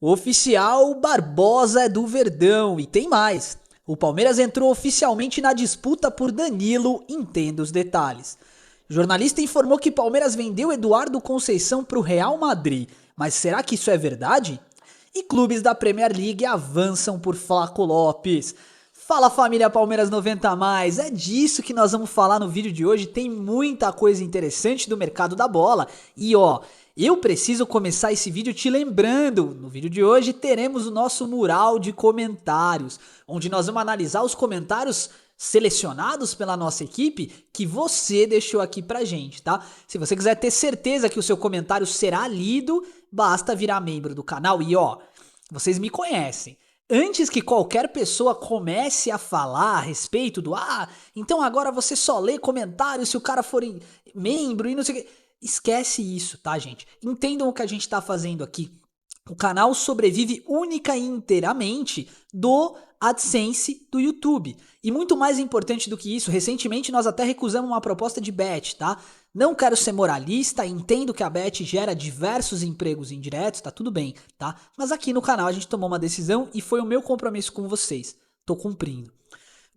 Oficial Barbosa é do Verdão e tem mais. O Palmeiras entrou oficialmente na disputa por Danilo, entenda os detalhes. O jornalista informou que Palmeiras vendeu Eduardo Conceição para o Real Madrid, mas será que isso é verdade? E clubes da Premier League avançam por Flaco Lopes. Fala família Palmeiras 90 mais, é disso que nós vamos falar no vídeo de hoje. Tem muita coisa interessante do mercado da bola. E ó, eu preciso começar esse vídeo te lembrando, no vídeo de hoje teremos o nosso mural de comentários, onde nós vamos analisar os comentários selecionados pela nossa equipe que você deixou aqui pra gente, tá? Se você quiser ter certeza que o seu comentário será lido, basta virar membro do canal e ó, vocês me conhecem. Antes que qualquer pessoa comece a falar a respeito do então agora você só lê comentários se o cara for membro e não sei o que. Esquece isso, tá, gente? Entendam o que a gente tá fazendo aqui. O canal sobrevive única e inteiramente do AdSense do YouTube. E muito mais importante do que isso, recentemente nós até recusamos uma proposta de Bet, tá? Não quero ser moralista, entendo que a Bet gera diversos empregos indiretos, tá tudo bem, tá? Mas aqui no canal a gente tomou uma decisão e foi o meu compromisso com vocês. Tô cumprindo.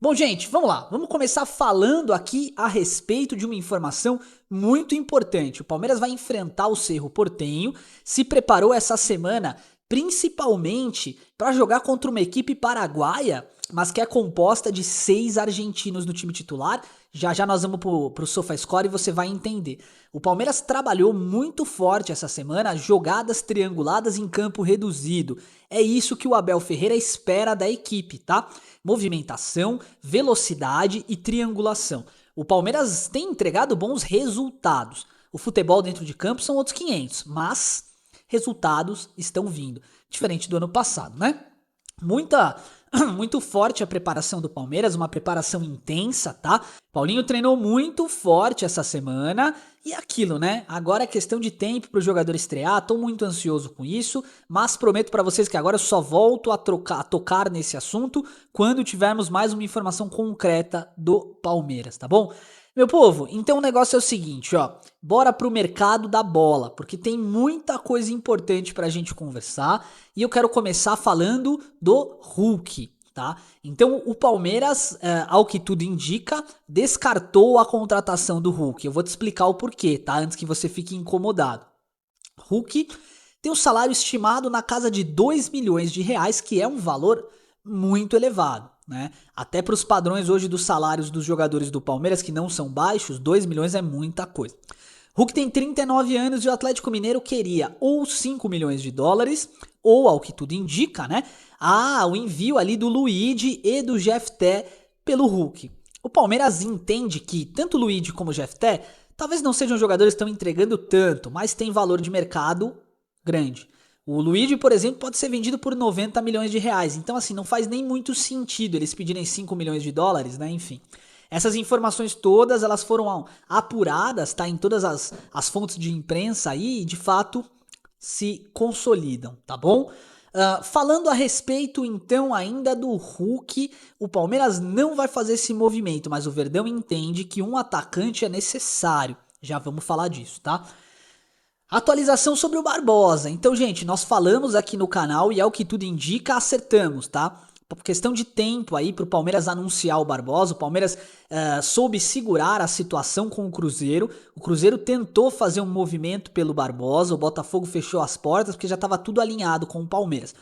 Bom, gente, vamos lá. Vamos começar falando aqui a respeito de uma informação muito importante. O Palmeiras vai enfrentar o Cerro Porteño, se preparou essa semana principalmente para jogar contra uma equipe paraguaia, mas que é composta de 6 argentinos no time titular. Já já nós vamos pro SofaScore e você vai entender. O Palmeiras trabalhou muito forte essa semana, jogadas trianguladas em campo reduzido. É isso que o Abel Ferreira espera da equipe, tá? Movimentação, velocidade e triangulação. O Palmeiras tem entregado bons resultados. O futebol dentro de campo são outros 500, mas resultados estão vindo. Diferente do ano passado, né? Muito forte a preparação do Palmeiras, uma preparação intensa, tá? Paulinho treinou muito forte essa semana e aquilo, né? Agora é questão de tempo pro jogador estrear, tô muito ansioso com isso, mas prometo pra vocês que agora eu só volto a tocar nesse assunto quando tivermos mais uma informação concreta do Palmeiras, tá bom? Meu povo, então o negócio é o seguinte, ó, bora pro mercado da bola, porque tem muita coisa importante pra gente conversar e eu quero começar falando do Hulk, tá? Então o Palmeiras, ao que tudo indica, descartou a contratação do Hulk. Eu vou te explicar o porquê, tá? Antes que você fique incomodado. Hulk tem um salário estimado na casa de 2 milhões de reais, que é um valor muito elevado, né? Até para os padrões hoje dos salários dos jogadores do Palmeiras, que não são baixos, 2 milhões é muita coisa. Hulk tem 39 anos e o Atlético Mineiro queria ou 5 milhões de dólares, ou, ao que tudo indica, né? O envio ali do Luigi e do Jefté pelo Hulk. O Palmeiras entende que tanto o Luigi como o Jefté talvez não sejam jogadores que estão entregando tanto, mas tem valor de mercado grande. O Luigi, por exemplo, pode ser vendido por 90 milhões de reais. Então, assim, não faz nem muito sentido eles pedirem 5 milhões de dólares, né? Enfim. Essas informações todas, elas foram apuradas, tá? Em todas as fontes de imprensa aí e, de fato, se consolidam, tá bom? Falando a respeito, então, ainda do Hulk, o Palmeiras não vai fazer esse movimento, mas o Verdão entende que um atacante é necessário. Já vamos falar disso, tá? Atualização sobre o Barbosa. Então, gente, nós falamos aqui no canal e ao que tudo indica, acertamos, tá? Por questão de tempo aí pro Palmeiras anunciar o Barbosa, o Palmeiras soube segurar a situação com o Cruzeiro. O Cruzeiro tentou fazer um movimento pelo Barbosa, o Botafogo fechou as portas porque já estava tudo alinhado com o Palmeiras.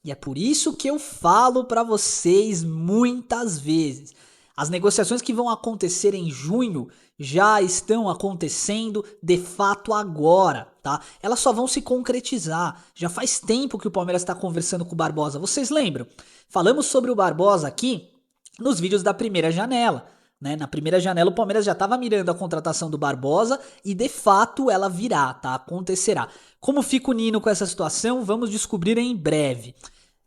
E é por isso que eu falo pra vocês muitas vezes. As negociações que vão acontecer em junho já estão acontecendo de fato agora, tá? Elas só vão se concretizar. Já faz tempo que o Palmeiras está conversando com o Barbosa. Vocês lembram? Falamos sobre o Barbosa aqui nos vídeos da primeira janela, né? Na primeira janela o Palmeiras já estava mirando a contratação do Barbosa e de fato ela virá, tá? Acontecerá. Como fica o Nino com essa situação? Vamos descobrir em breve.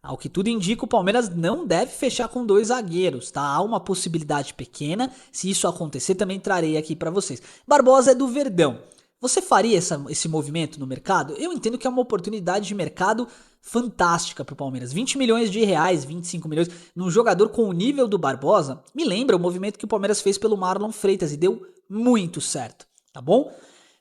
Ao que tudo indica, o Palmeiras não deve fechar com 2 zagueiros, tá? Há uma possibilidade pequena, se isso acontecer também trarei aqui pra vocês. Barbosa é do Verdão. Você faria esse movimento no mercado? Eu entendo que é uma oportunidade de mercado fantástica pro Palmeiras. 20 milhões de reais, 25 milhões, num jogador com o nível do Barbosa, me lembra o movimento que o Palmeiras fez pelo Marlon Freitas e deu muito certo, tá bom?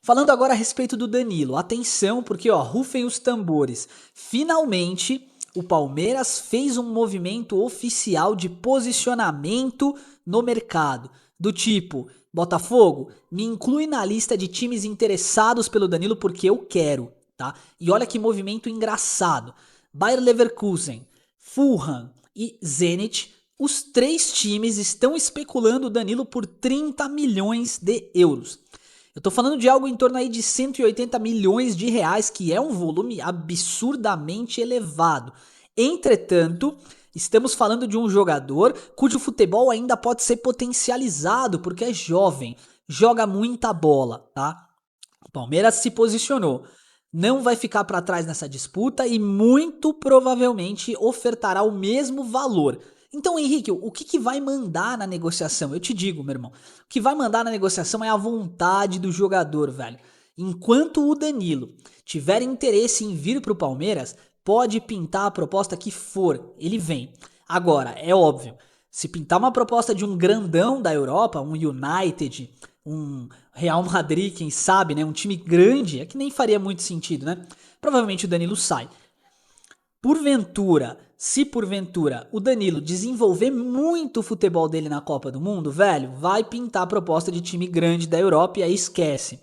Falando agora a respeito do Danilo, atenção porque ó, rufem os tambores. Finalmente, o Palmeiras fez um movimento oficial de posicionamento no mercado, do tipo, Botafogo, me inclui na lista de times interessados pelo Danilo porque eu quero, tá? E olha que movimento engraçado. Bayer Leverkusen, Fulham e Zenit, os três times estão especulando o Danilo por 30 milhões de euros. Eu tô falando de algo em torno aí de 180 milhões de reais, que é um volume absurdamente elevado. Entretanto, estamos falando de um jogador cujo futebol ainda pode ser potencializado, porque é jovem, joga muita bola, tá? O Palmeiras se posicionou. Não vai ficar para trás nessa disputa e muito provavelmente ofertará o mesmo valor. Então, Henrique, o que vai mandar na negociação? Eu te digo, meu irmão. O que vai mandar na negociação é a vontade do jogador, velho. Enquanto o Danilo tiver interesse em vir pro Palmeiras, pode pintar a proposta que for, ele vem. Agora, é óbvio, se pintar uma proposta de um grandão da Europa, um United, um Real Madrid, quem sabe, né, um time grande, é que nem faria muito sentido, né? Provavelmente o Danilo sai. Se porventura o Danilo desenvolver muito o futebol dele na Copa do Mundo, velho, vai pintar a proposta de time grande da Europa e aí esquece.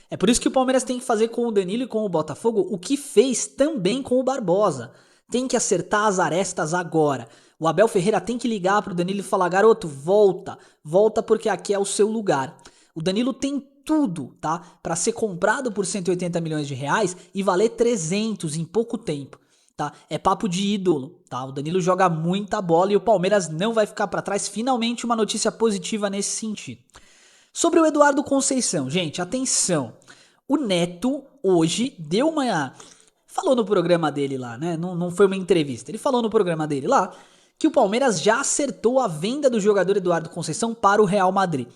É por isso que o Palmeiras tem que fazer com o Danilo e com o Botafogo o que fez também com o Barbosa. Tem que acertar as arestas agora. O Abel Ferreira tem que ligar pro Danilo e falar: garoto, volta, volta porque aqui é o seu lugar. O Danilo tem tudo, tá? Para ser comprado por 180 milhões de reais e valer 300 em pouco tempo. Tá? É papo de ídolo, tá? O Danilo joga muita bola e o Palmeiras não vai ficar para trás. Finalmente uma notícia positiva nesse sentido. Sobre o Eduardo Conceição, gente, atenção. O Neto hoje falou no programa dele lá, né? Não foi uma entrevista. Ele falou no programa dele lá que o Palmeiras já acertou a venda do jogador Eduardo Conceição para o Real Madrid.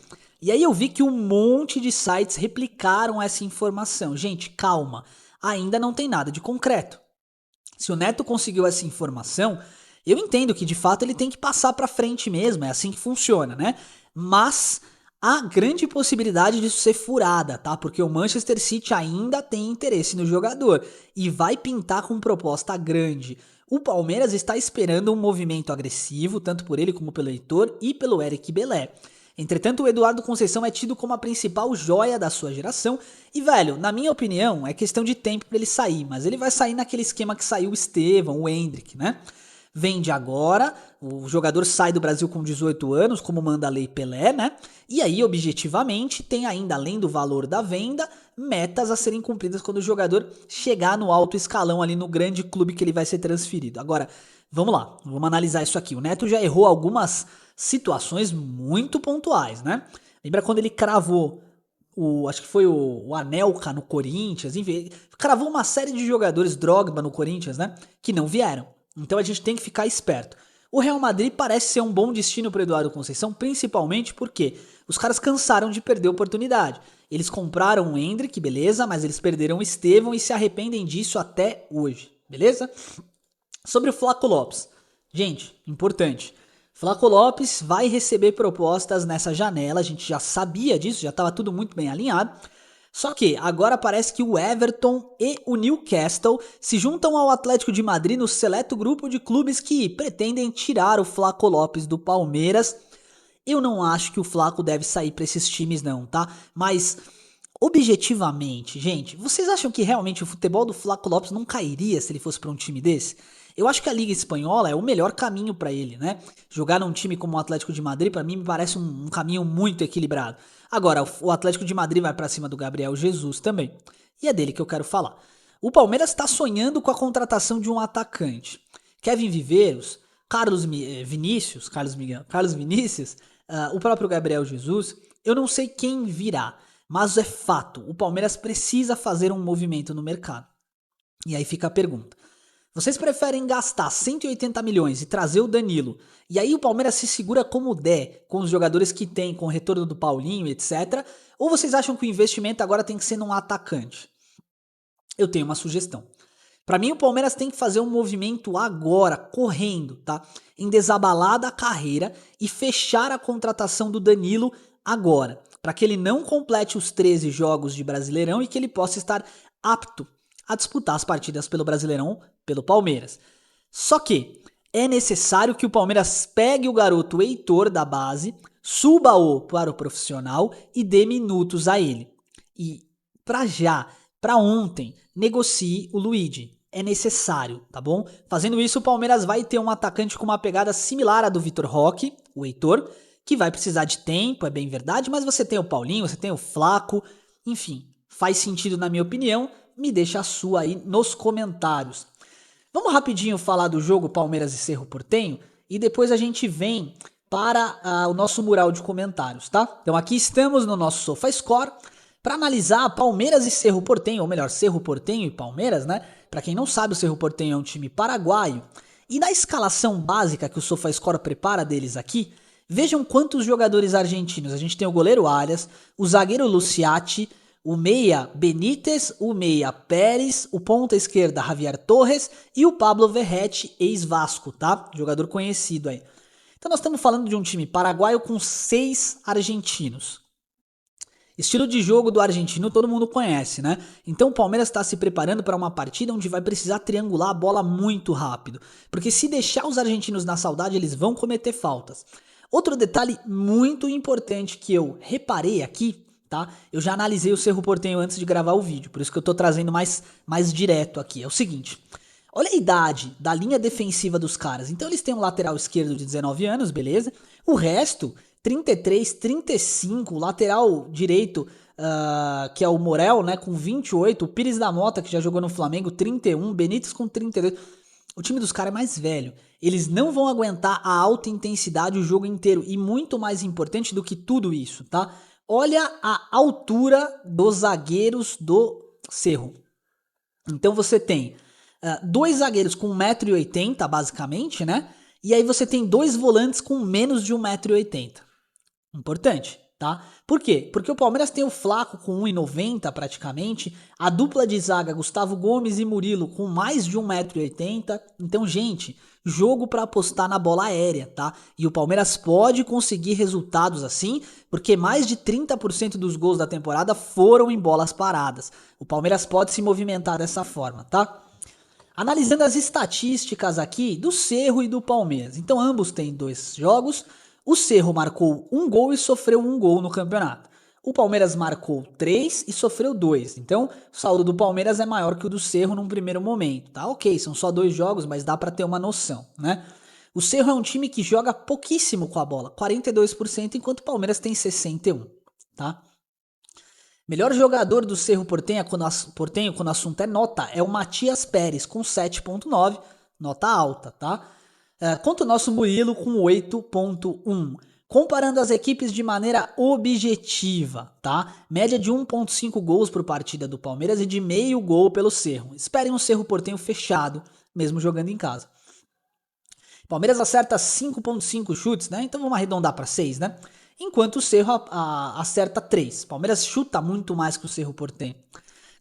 E aí eu vi que um monte de sites replicaram essa informação. Gente, calma. Ainda não tem nada de concreto. Se o Neto conseguiu essa informação, eu entendo que de fato ele tem que passar pra frente mesmo, é assim que funciona, né? Mas há grande possibilidade disso ser furada, tá? Porque o Manchester City ainda tem interesse no jogador e vai pintar com proposta grande. O Palmeiras está esperando um movimento agressivo, tanto por ele como pelo Heitor e pelo Eric Belé. Entretanto, o Eduardo Conceição é tido como a principal joia da sua geração e, velho, na minha opinião, é questão de tempo pra ele sair, mas ele vai sair naquele esquema que saiu o Estevão, o Endrick, né? Vende agora, o jogador sai do Brasil com 18 anos, como manda a lei Pelé, né? E aí, objetivamente, tem ainda, além do valor da venda, metas a serem cumpridas quando o jogador chegar no alto escalão ali no grande clube que ele vai ser transferido. Agora, vamos lá, vamos analisar isso aqui. O Neto já errou algumas situações muito pontuais, né? Lembra quando ele cravou acho que foi o Anelka no Corinthians, enfim, cravou uma série de jogadores, Drogba no Corinthians, né? Que não vieram. Então a gente tem que ficar esperto. O Real Madrid parece ser um bom destino para Eduardo Conceição, principalmente porque os caras cansaram de perder a oportunidade. Eles compraram o Endrick, beleza, mas eles perderam o Estevão e se arrependem disso até hoje, beleza? Sobre o Flaco Lopes. Gente, importante. Flaco Lopes vai receber propostas nessa janela, a gente já sabia disso, já estava tudo muito bem alinhado. Só que agora parece que o Everton e o Newcastle se juntam ao Atlético de Madrid no seleto grupo de clubes que pretendem tirar o Flaco Lopes do Palmeiras. Eu não acho que o Flaco deve sair para esses times não, tá? Mas objetivamente, gente, vocês acham que realmente o futebol do Flaco Lopes não cairia se ele fosse para um time desse? Eu acho que a Liga Espanhola é o melhor caminho para ele, né? Jogar num time como o Atlético de Madrid, para mim, me parece um caminho muito equilibrado. Agora, o Atlético de Madrid vai para cima do Gabriel Jesus também. E é dele que eu quero falar. O Palmeiras está sonhando com a contratação de um atacante. Kevin Viveiros, Carlos Vinícius, o próprio Gabriel Jesus, eu não sei quem virá, mas é fato, o Palmeiras precisa fazer um movimento no mercado. E aí fica a pergunta. Vocês preferem gastar 180 milhões e trazer o Danilo, e aí o Palmeiras se segura como der, com os jogadores que tem, com o retorno do Paulinho, etc. Ou vocês acham que o investimento agora tem que ser num atacante? Eu tenho uma sugestão. Pra mim, o Palmeiras tem que fazer um movimento agora, correndo, tá? Em desabalar da carreira e fechar a contratação do Danilo agora. para que ele não complete os 13 jogos de Brasileirão e que ele possa estar apto a disputar as partidas pelo Brasileirão pelo Palmeiras. Só que é necessário que o Palmeiras pegue o garoto Heitor da base, suba-o para o profissional e dê minutos a ele. E para ontem, negocie o Luigi. É necessário, tá bom? Fazendo isso, o Palmeiras vai ter um atacante com uma pegada similar à do Vitor Roque, o Heitor, que vai precisar de tempo, é bem verdade, mas você tem o Paulinho, você tem o Flaco, enfim, faz sentido na minha opinião, me deixa a sua aí nos comentários. Vamos rapidinho falar do jogo Palmeiras e Cerro Porteño e depois a gente vem para o nosso mural de comentários, tá? Então aqui estamos no nosso SofaScore para analisar Palmeiras e Cerro Porteño, ou melhor, Cerro Porteño e Palmeiras, né? Para quem não sabe, o Cerro Porteño é um time paraguaio. E na escalação básica que o SofaScore prepara deles aqui, vejam quantos jogadores argentinos. A gente tem o goleiro Arias, o zagueiro Luciati, o meia Benítez, o meia Pérez, o ponta esquerda Javier Torres e o Pablo Verratti, ex-Vasco, tá? Jogador conhecido aí. Então nós estamos falando de um time paraguaio com 6 argentinos. Estilo de jogo do argentino todo mundo conhece, né? Então o Palmeiras está se preparando para uma partida onde vai precisar triangular a bola muito rápido. Porque se deixar os argentinos na saudade, eles vão cometer faltas. Outro detalhe muito importante que eu reparei aqui, tá? Eu já analisei o Cerro Porteño antes de gravar o vídeo, por isso que eu tô trazendo mais direto aqui. É o seguinte, olha a idade da linha defensiva dos caras. Então eles têm um lateral esquerdo de 19 anos, beleza? O resto, 33, 35, o lateral direito, que é o Morel, né, com 28, o Pires da Mota, que já jogou no Flamengo, 31, Benítez com 32... O time dos caras é mais velho. Eles não vão aguentar a alta intensidade o jogo inteiro. E muito mais importante do que tudo isso, tá? Olha a altura dos zagueiros do Cerro. Então você tem 2 zagueiros com 1,80m, basicamente, né? E aí você tem 2 volantes com menos de 1,80m. Importante, tá? Por quê? Porque o Palmeiras tem o Flaco com 1,90m praticamente, a dupla de zaga Gustavo Gomes e Murilo com mais de 1,80m. Então, gente, jogo para apostar na bola aérea, tá? E o Palmeiras pode conseguir resultados assim, porque mais de 30% dos gols da temporada foram em bolas paradas. O Palmeiras pode se movimentar dessa forma, tá? Analisando as estatísticas aqui do Cerro e do Palmeiras. Então, ambos têm 2 jogos. O Cerro marcou 1 gol e sofreu 1 gol no campeonato. O Palmeiras marcou 3 e sofreu 2. Então, o saldo do Palmeiras é maior que o do Cerro num primeiro momento, tá? Ok, são só 2 jogos, mas dá pra ter uma noção, né? O Cerro é um time que joga pouquíssimo com a bola, 42%, enquanto o Palmeiras tem 61%, tá? Melhor jogador do Cerro Porteño, quando o assunto é nota, é o Matias Pérez, com 7,9, nota alta, tá? Quanto o nosso Murilo com 8,1. Comparando as equipes de maneira objetiva, tá? Média de 1,5 gols por partida do Palmeiras e de meio gol pelo Cerro. Esperem um Cerro Porteño fechado, mesmo jogando em casa. Palmeiras acerta 5,5 chutes, né? Então vamos arredondar para 6, né? Enquanto o Cerro acerta 3. Palmeiras chuta muito mais que o Cerro Porteño.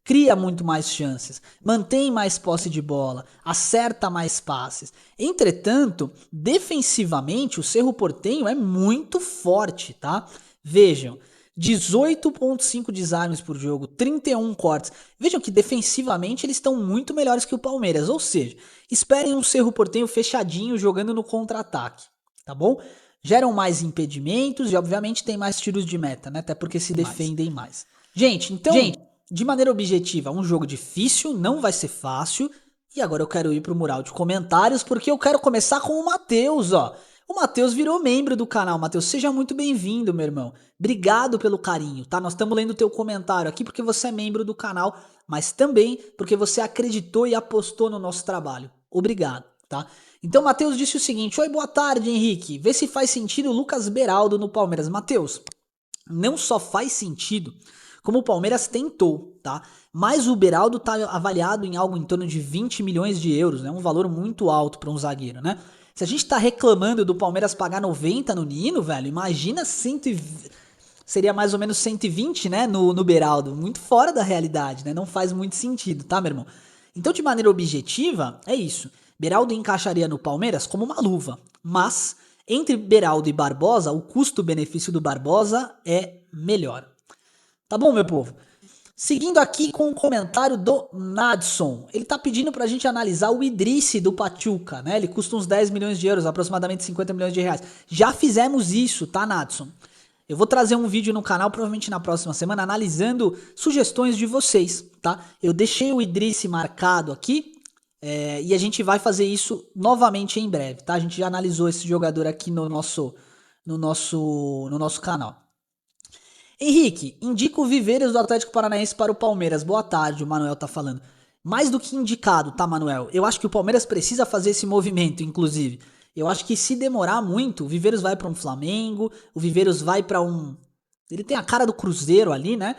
Cria muito mais chances, mantém mais posse de bola, acerta mais passes. Entretanto, defensivamente, o Cerro Porteño é muito forte, tá? Vejam, 18,5 desarmes por jogo, 31 cortes. Vejam que defensivamente eles estão muito melhores que o Palmeiras, ou seja, esperem um Cerro Porteño fechadinho jogando no contra-ataque, tá bom? Geram mais impedimentos e obviamente tem mais tiros de meta, né? Até porque se defendem mais. Gente, então... de maneira objetiva, um jogo difícil, não vai ser fácil. E agora eu quero ir pro mural de comentários, porque eu quero começar com o Matheus, ó. O Matheus virou membro do canal. Matheus, seja muito bem-vindo, meu irmão. Obrigado pelo carinho, tá? Nós estamos lendo o teu comentário aqui porque você é membro do canal, mas também porque você acreditou e apostou no nosso trabalho. Obrigado, tá? Então, Matheus disse o seguinte: oi, boa tarde, Henrique. Vê se faz sentido o Lucas Beraldo no Palmeiras. Matheus, não só faz sentido, como o Palmeiras tentou, tá? Mas o Beraldo tá avaliado em algo em torno de 20 milhões de euros, né? Um valor muito alto para um zagueiro, né? Se a gente tá reclamando do Palmeiras pagar 90 no Nino, velho, imagina seria mais ou menos 120, né, no Beraldo. Muito fora da realidade, né? Não faz muito sentido, tá, meu irmão? Então, de maneira objetiva, é isso. Beraldo encaixaria no Palmeiras como uma luva, mas Entre Beraldo e Barbosa, o custo-benefício do Barbosa é melhor. Tá bom, meu povo? Seguindo aqui com o comentário do Nadson. Ele tá pedindo pra gente analisar o Idrissi do Pachuca, né? Ele custa uns 10 milhões de euros, aproximadamente 50 milhões de reais. Já fizemos isso, tá, Nadson? Eu vou trazer um vídeo no canal, provavelmente na próxima semana, analisando sugestões de vocês, tá? Eu deixei o Idrissi marcado aqui, e a gente vai fazer isso novamente em breve, tá? A gente já analisou esse jogador aqui no nosso canal. Henrique, indica o Viveiros do Atlético Paranaense para o Palmeiras. Boa tarde, o Manuel tá falando. Mais do que indicado, tá, Manuel? Eu acho que o Palmeiras precisa fazer esse movimento, inclusive. Eu acho que se demorar muito, o Viveiros vai para um Flamengo, o Viveiros vai para um... Ele tem a cara do Cruzeiro ali, né?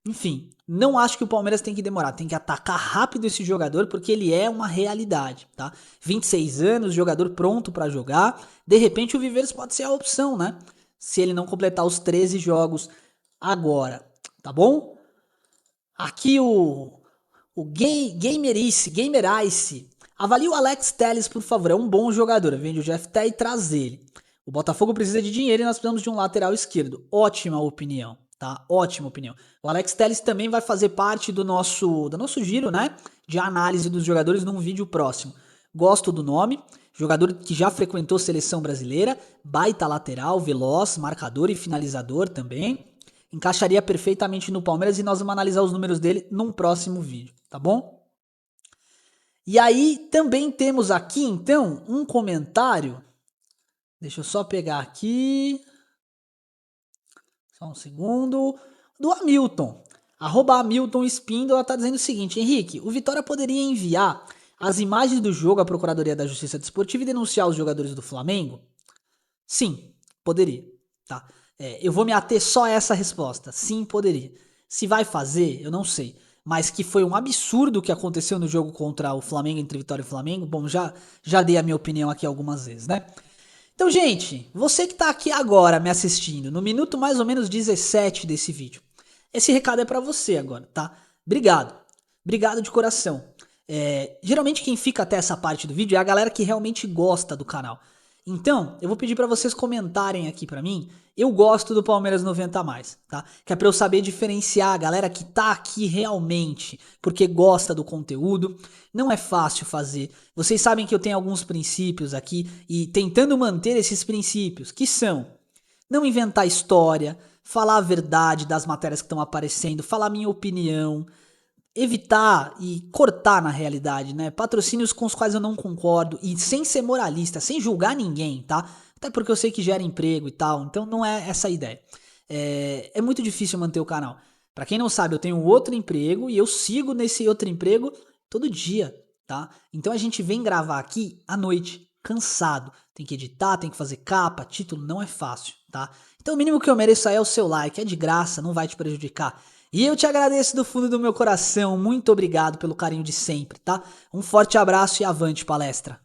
Enfim, não acho que o Palmeiras tem que demorar, tem que atacar rápido esse jogador porque ele é uma realidade, tá? 26 anos, jogador pronto para jogar. De repente o Viveiros pode ser a opção, né? Se ele não completar os 13 jogos agora, tá bom? Aqui o Gamerice. Avalie o Alex Telles, por favor. É um bom jogador. Vende o Jeff Té e traz ele. O Botafogo precisa de dinheiro e nós precisamos de um lateral esquerdo. Ótima opinião, tá? Ótima opinião. O Alex Telles também vai fazer parte do nosso giro, né? De análise dos jogadores num vídeo próximo. Gosto do nome. Jogador que já frequentou seleção brasileira. Baita lateral, veloz, marcador e finalizador também. Encaixaria perfeitamente no Palmeiras e nós vamos analisar os números dele num próximo vídeo, tá bom? E aí também temos aqui então um comentário. Deixa eu só pegar aqui. Só um segundo. Do Hamilton. @Hamilton Espíndola tá dizendo o seguinte: Henrique, o Vitória poderia enviar as imagens do jogo à Procuradoria da Justiça Desportiva e denunciar os jogadores do Flamengo? Sim, poderia, tá? Eu vou me ater só a essa resposta. Sim, poderia. Se vai fazer, eu não sei. Mas que foi um absurdo o que aconteceu no jogo contra o Flamengo, entre Vitória e Flamengo. Bom, já dei a minha opinião aqui algumas vezes, né? Então, gente, você que tá aqui agora me assistindo, no minuto mais ou menos 17 desse vídeo, esse recado é pra você agora, tá? Obrigado. Obrigado de coração. Geralmente quem fica até essa parte do vídeo é a galera que realmente gosta do canal. Então, eu vou pedir pra vocês comentarem aqui pra mim. Eu gosto do Palmeiras 90 a mais, tá? Que é pra eu saber diferenciar a galera que tá aqui realmente, porque gosta do conteúdo. Não é fácil fazer. Vocês sabem que eu tenho alguns princípios aqui e tentando manter esses princípios, que são não inventar história, falar a verdade das matérias que estão aparecendo, falar minha opinião, evitar e cortar na realidade, né? Patrocínios com os quais eu não concordo e sem ser moralista, sem julgar ninguém, tá? Até porque eu sei que gera emprego e tal, então não é essa a ideia. É muito difícil manter o canal. Pra quem não sabe, eu tenho um outro emprego e eu sigo nesse outro emprego todo dia, tá? Então a gente vem gravar aqui à noite, cansado. Tem que editar, tem que fazer capa, título, não é fácil, tá? Então o mínimo que eu mereço aí é o seu like, é de graça, não vai te prejudicar. E eu te agradeço do fundo do meu coração, muito obrigado pelo carinho de sempre, tá? Um forte abraço e avante palestra!